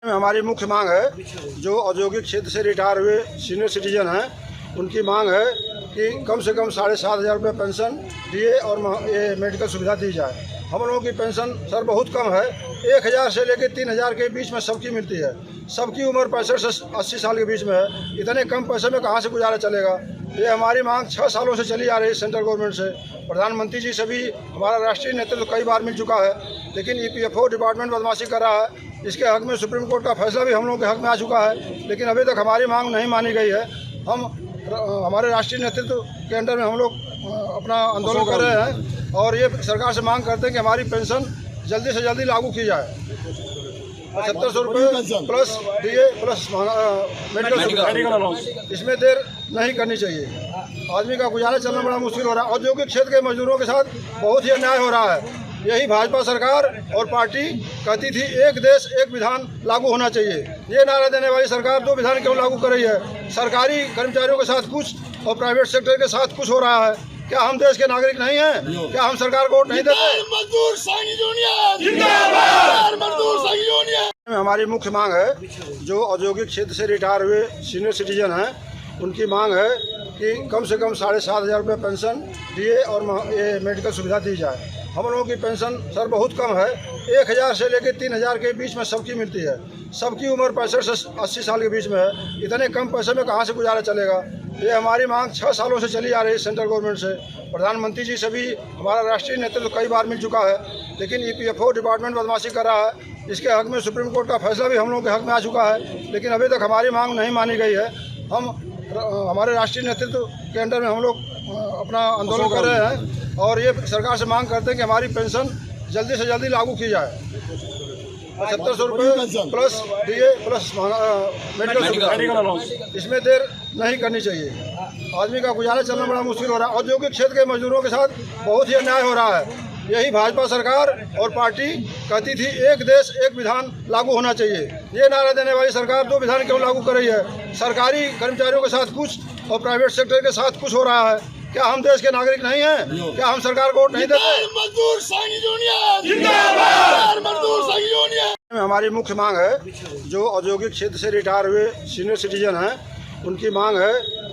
हमारी मुख्य मांग है, जो औद्योगिक क्षेत्र से रिटायर हुए सीनियर सिटीजन हैं, उनकी मांग है कि कम से कम 7,500 रुपये पेंशन दिए और ये मेडिकल सुविधा दी जाए। हम लोगों की पेंशन सर बहुत कम है, 1,000 से लेकर 3,000 के बीच में सबकी मिलती है। सबकी उम्र 65 से 80 साल के बीच में है। इतने कम पैसे में कहाँ से गुजारा चलेगा। ये हमारी मांग 6 सालों से चली आ रही है सेंट्रल गवर्नमेंट से। प्रधानमंत्री जी से भी हमारा राष्ट्रीय नेतृत्व कई बार मिल चुका है, लेकिन EPFO डिपार्टमेंट बदमाशी कर रहा है। इसके हक में सुप्रीम कोर्ट का फैसला भी हम लोगों के हक में आ चुका है, लेकिन अभी तक हमारी मांग नहीं मानी गई है। हमारे राष्ट्रीय नेतृत्व के अंडर में हम लोग अपना आंदोलन कर रहे हैं और ये सरकार से मांग करते हैं कि हमारी पेंशन जल्दी से जल्दी लागू की जाए। 7,500 रुपये प्लस DA प्लस मेडिकल, इसमें देर नहीं करनी चाहिए। आदमी का गुजारा चलना बड़ा मुश्किल हो रहा है। औद्योगिक क्षेत्र के मजदूरों के साथ बहुत ही अन्याय हो रहा है। यही भाजपा सरकार और पार्टी कहती थी एक देश एक विधान लागू होना चाहिए। ये नारा देने वाली सरकार 2 विधान क्यों लागू कर रही है। सरकारी कर्मचारियों के साथ कुछ और प्राइवेट सेक्टर के साथ कुछ हो रहा है। क्या हम देश के नागरिक नहीं हैं? क्या हम सरकार को वोट नहीं देते? मजदूर संघ यूनियन जिंदाबाद, मजदूर संघ यूनियन। हमारी मुख्य मांग है, जो औद्योगिक क्षेत्र से रिटायर हुए सीनियर सिटीजन हैं, उनकी मांग है कि कम से कम 7,500 रुपये पेंशन दिए और ये मेडिकल सुविधा दी जाए। हम लोगों की पेंशन सर बहुत कम है, 1,000 से लेकर 3,000 के बीच में सबकी मिलती है। सबकी उम्र 65 से 80 साल के बीच में है। इतने कम पैसे में कहाँ से गुजारा चलेगा। ये हमारी मांग 6 सालों से चली आ रही है सेंट्रल गवर्नमेंट से। प्रधानमंत्री जी से भी हमारा राष्ट्रीय नेतृत्व कई बार मिल चुका है, लेकिन EPFO डिपार्टमेंट बदमाशी कर रहा है। इसके हक में सुप्रीम कोर्ट का फैसला भी हम लोगों के हक में आ चुका है, लेकिन अभी तक हमारी मांग नहीं मानी गई है। हमारे राष्ट्रीय नेतृत्व के अंडर में हम लोग अपना आंदोलन कर रहे हैं और ये सरकार से मांग करते हैं कि हमारी पेंशन जल्दी से जल्दी लागू की जाए। 7,500 रुपये प्लस DA प्लस मेडिकल, इसमें देर नहीं करनी चाहिए। आदमी का गुजारा चलना बड़ा मुश्किल हो रहा है। औद्योगिक क्षेत्र के मजदूरों के साथ बहुत ही अन्याय हो रहा है। यही भाजपा सरकार और पार्टी कहती थी एक देश एक विधान लागू होना चाहिए। ये नारा देने वाली सरकार 2 विधान क्यों लागू कर रही है। सरकारी कर्मचारियों के साथ कुछ और प्राइवेट सेक्टर के साथ कुछ हो रहा है। क्या हम देश के नागरिक नहीं हैं? क्या हम सरकार को वोट नहीं देते? मजदूर संघ यूनियन जिंदाबाद, मजदूर संघ यूनियन। हमारी मुख्य मांग है, जो औद्योगिक क्षेत्र से रिटायर हुए सीनियर सिटीजन हैं, उनकी मांग है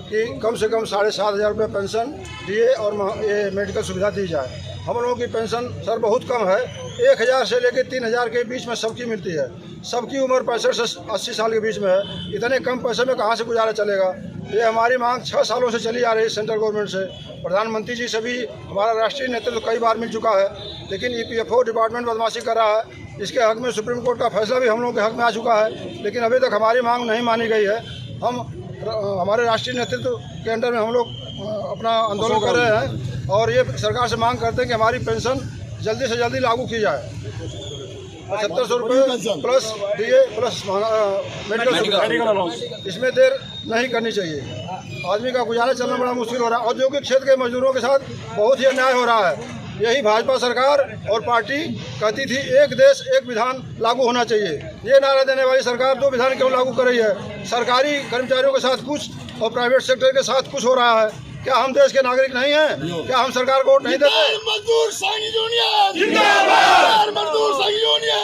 कि कम से कम 7,500 रुपये पेंशन दिए और ये मेडिकल सुविधा दी जाए। हम लोगों की पेंशन सर बहुत कम है, 1,000 से लेकर 3,000 के बीच में सबकी मिलती है। सबकी उम्र 65 से 80 साल के बीच में है। इतने कम पैसे में कहाँ से गुजारा चलेगा। ये हमारी मांग 6 सालों से चली आ रही है सेंट्रल गवर्नमेंट से। प्रधानमंत्री जी से भी हमारा राष्ट्रीय नेतृत्व कई बार मिल चुका है, लेकिन EPFO डिपार्टमेंट बदमाशी कर रहा है। इसके हक में सुप्रीम कोर्ट का फैसला भी हम लोगों के हक में आ चुका है, लेकिन अभी तक हमारी मांग नहीं मानी गई है। हमारे राष्ट्रीय नेतृत्व के अंडर में हम लोग अपना आंदोलन कर रहे हैं और ये सरकार से मांग करते हैं कि हमारी पेंशन जल्दी से जल्दी लागू की जाए। 7,500 रुपये प्लस DA प्लस मेडिकल, इसमें देर नहीं करनी चाहिए। आदमी का गुजारा चलना बड़ा मुश्किल हो रहा है। औद्योगिक क्षेत्र के मजदूरों के साथ बहुत ही अन्याय हो रहा है। यही भाजपा सरकार और पार्टी कहती थी एक देश एक विधान लागू होना चाहिए। ये नारा देने वाली सरकार 2 विधान क्यों लागू कर रही है। सरकारी कर्मचारियों के साथ कुछ और प्राइवेट सेक्टर के साथ कुछ हो रहा है। क्या हम देश के नागरिक नहीं हैं? क्या हम सरकार को वोट नहीं देते? मजदूर संघ यूनियन जिंदाबाद, मजदूर संघ यूनियन।